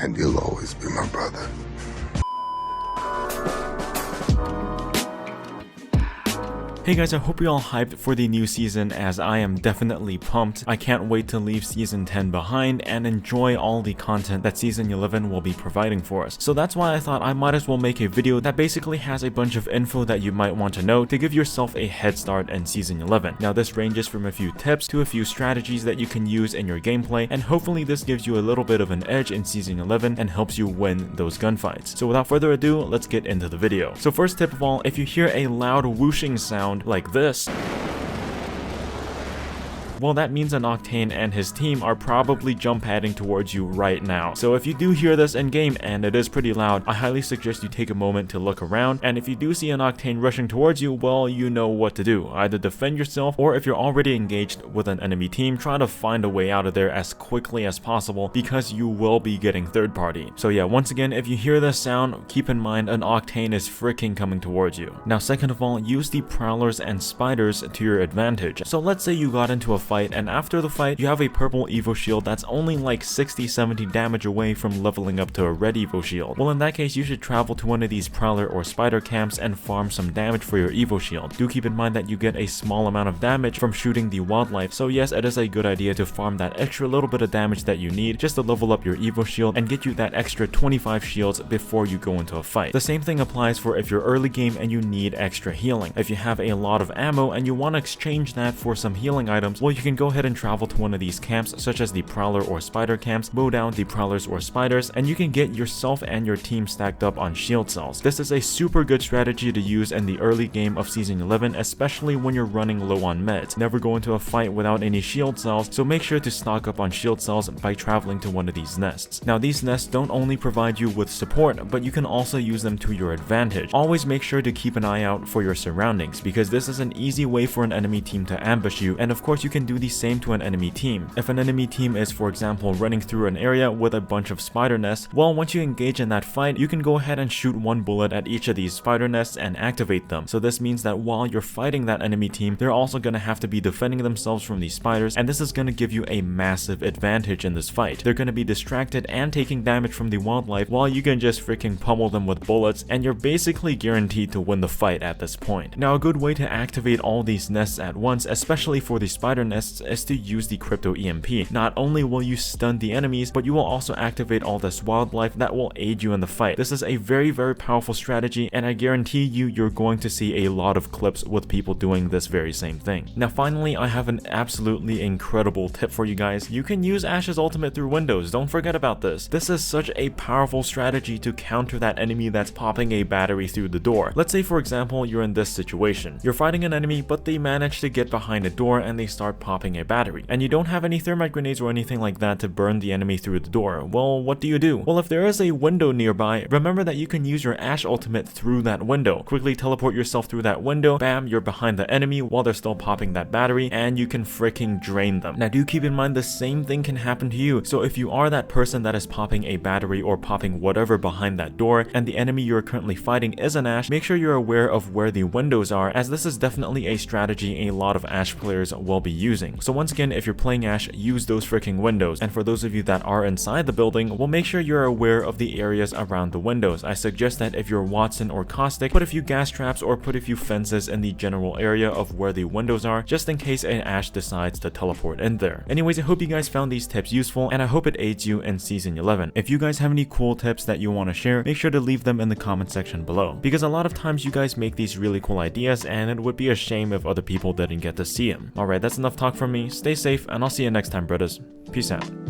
and you'll always be my brother. Hey guys, I hope you're all hyped for the new season, as I am definitely pumped. I can't wait to leave season 10 behind and enjoy all the content that season 11 will be providing for us. So that's why I thought I might as well make a video that basically has a bunch of info that you might want to know to give yourself a head start in season 11. Now this ranges from a few tips to a few strategies that you can use in your gameplay, and hopefully this gives you a little bit of an edge in season 11 and helps you win those gunfights. So without further ado, let's get into the video. So first tip of all, if you hear a loud whooshing sound like this, well, that means an Octane and his team are probably jump padding towards you right now. So if you do hear this in game, and it is pretty loud, I highly suggest you take a moment to look around, and if you do see an Octane rushing towards you, well, you know what to do. Either defend yourself, or if you're already engaged with an enemy team, try to find a way out of there as quickly as possible, because you will be getting third party. So yeah, once again, if you hear this sound, keep in mind an Octane is freaking coming towards you. Now second of all, use the Prowlers and Spiders to your advantage. So let's say you got into a fight, and after the fight you have a purple Evo shield that's only like 60-70 damage away from leveling up to a red Evo shield. Well, in that case you should travel to one of these Prowler or Spider camps and farm some damage for your Evo shield. Do keep in mind that you get a small amount of damage from shooting the wildlife, so yes, it is a good idea to farm that extra little bit of damage that you need just to level up your Evo shield and get you that extra 25 shields before you go into a fight. The same thing applies for if you're early game and you need extra healing. If you have a lot of ammo and you want to exchange that for some healing items, well, you can go ahead and travel to one of these camps, such as the Prowler or Spider camps, mow down the Prowlers or Spiders, and you can get yourself and your team stacked up on shield cells. This is a super good strategy to use in the early game of season 11, especially when you're running low on meds. Never go into a fight without any shield cells, so make sure to stock up on shield cells by traveling to one of these nests. Now these nests don't only provide you with support, but you can also use them to your advantage. Always make sure to keep an eye out for your surroundings, because this is an easy way for an enemy team to ambush you, and of course you can do the same to an enemy team. If an enemy team is, for example, running through an area with a bunch of spider nests, well, once you engage in that fight, you can go ahead and shoot one bullet at each of these spider nests and activate them. So this means that while you're fighting that enemy team, they're also going to have to be defending themselves from these spiders, and this is going to give you a massive advantage in this fight. They're going to be distracted and taking damage from the wildlife, while you can just freaking pummel them with bullets, and you're basically guaranteed to win the fight at this point. Now a good way to activate all these nests at once, especially for the spider nests, is to use the Crypto EMP. Not only will you stun the enemies, but you will also activate all this wildlife that will aid you in the fight. This is a very powerful strategy, and I guarantee you're going to see a lot of clips with people doing this very same thing. Now finally, I have an absolutely incredible tip for you guys. You can use Ash's ultimate through windows, don't forget about this. This is such a powerful strategy to counter that enemy that's popping a battery through the door. Let's say for example you're in this situation. You're fighting an enemy, but they manage to get behind a door and they start popping a battery, and you don't have any thermite grenades or anything like that to burn the enemy through the door. Well, what do? Well, if there is a window nearby, remember that you can use your Ash ultimate through that window. Quickly teleport yourself through that window, bam, you're behind the enemy while they're still popping that battery, and you can freaking drain them. Now do keep in mind the same thing can happen to you, so if you are that person that is popping a battery or popping whatever behind that door, and the enemy you're currently fighting is an Ash, make sure you're aware of where the windows are, as this is definitely a strategy a lot of Ash players will be using. So once again, if you're playing Ash, use those freaking windows, and for those of you that are inside the building, well, make sure you're aware of the areas around the windows. I suggest that if you're Watson or Caustic, put a few gas traps or put a few fences in the general area of where the windows are, just in case an Ash decides to teleport in there. Anyways, I hope you guys found these tips useful, and I hope it aids you in season 11. If you guys have any cool tips that you want to share, make sure to leave them in the comment section below, because a lot of times you guys make these really cool ideas, and it would be a shame if other people didn't get to see them. Alright, that's enough talk from me. Stay safe, and I'll see you next time, brothers. Peace out.